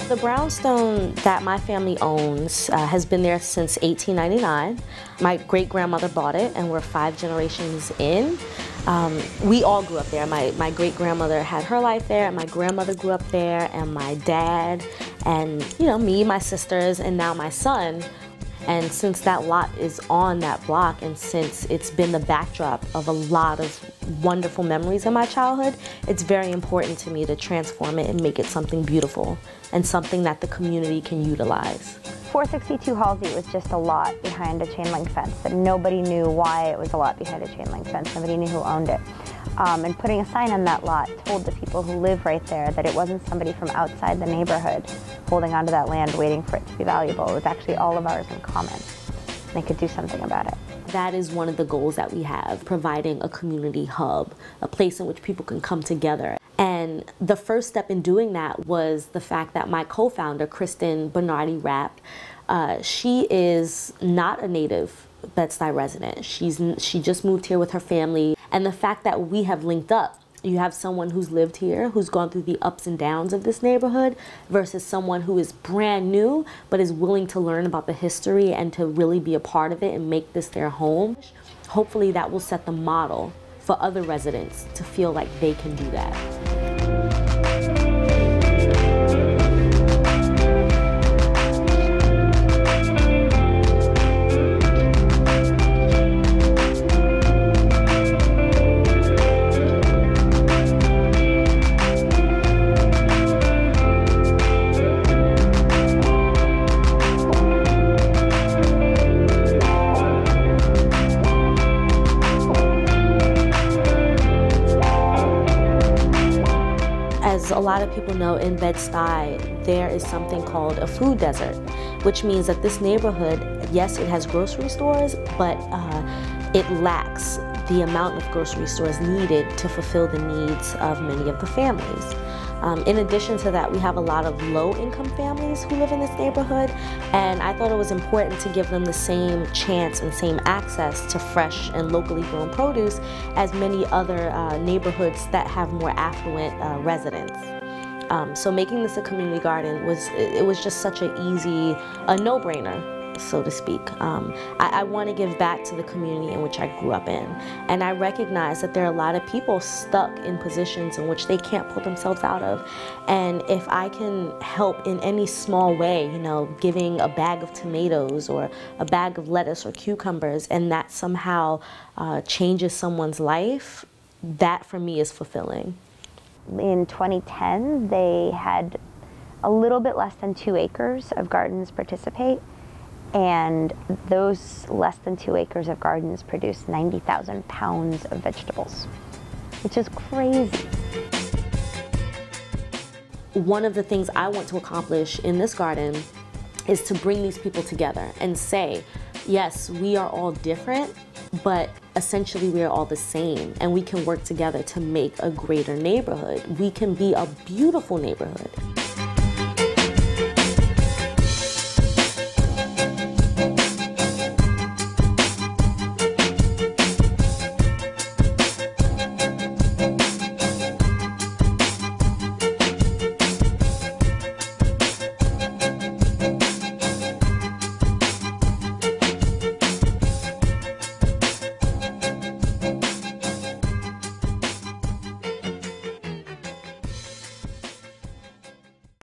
The brownstone that my family owns has been there since 1899. My great-grandmother bought it, and we're 5 generations in. We all grew up there. My great-grandmother had her life there, and my grandmother grew up there, and my dad, and me, my sisters, and now my son. And since that lot is on that block, and since it's been the backdrop of a lot of wonderful memories in my childhood, it's very important to me to transform it and make it something beautiful and something that the community can utilize. 462 Halsey was just a lot behind a chain link fence that nobody knew why it was a lot behind a chain link fence. Nobody knew who owned it. And putting a sign on that lot told the people who live right there that it wasn't somebody from outside the neighborhood holding onto that land waiting for it to be valuable. It was actually all of ours in common. They could do something about it. That is one of the goals that we have, providing a community hub, a place in which people can come together. And the first step in doing that was the fact that my co-founder, Kristen Bernardi-Rapp, she is not a native Bed-Stuy resident. She just moved here with her family. And the fact that we have linked up, you have someone who's lived here, who's gone through the ups and downs of this neighborhood, versus someone who is brand new, but is willing to learn about the history and to really be a part of it and make this their home. Hopefully that will set the model for other residents to feel like they can do that. As a lot of people know, in Bed-Stuy, there is something called a food desert, which means that this neighborhood, yes, it has grocery stores, but it lacks the amount of grocery stores needed to fulfill the needs of many of the families. In addition to that, we have a lot of low-income families who live in this neighborhood, and I thought it was important to give them the same chance and same access to fresh and locally grown produce as many other neighborhoods that have more affluent residents. So making this a community garden was just such an easy, a no-brainer, so to speak. I want to give back to the community in which I grew up in, and I recognize that there are a lot of people stuck in positions in which they can't pull themselves out of, and if I can help in any small way, giving a bag of tomatoes or a bag of lettuce or cucumbers, and that somehow changes someone's life, that for me is fulfilling. In 2010, they had a little bit less than 2 acres of gardens participate. And those less than 2 acres of gardens produce 90,000 pounds of vegetables, which is crazy. One of the things I want to accomplish in this garden is to bring these people together and say, yes, we are all different, but essentially we are all the same, and we can work together to make a greater neighborhood. We can be a beautiful neighborhood.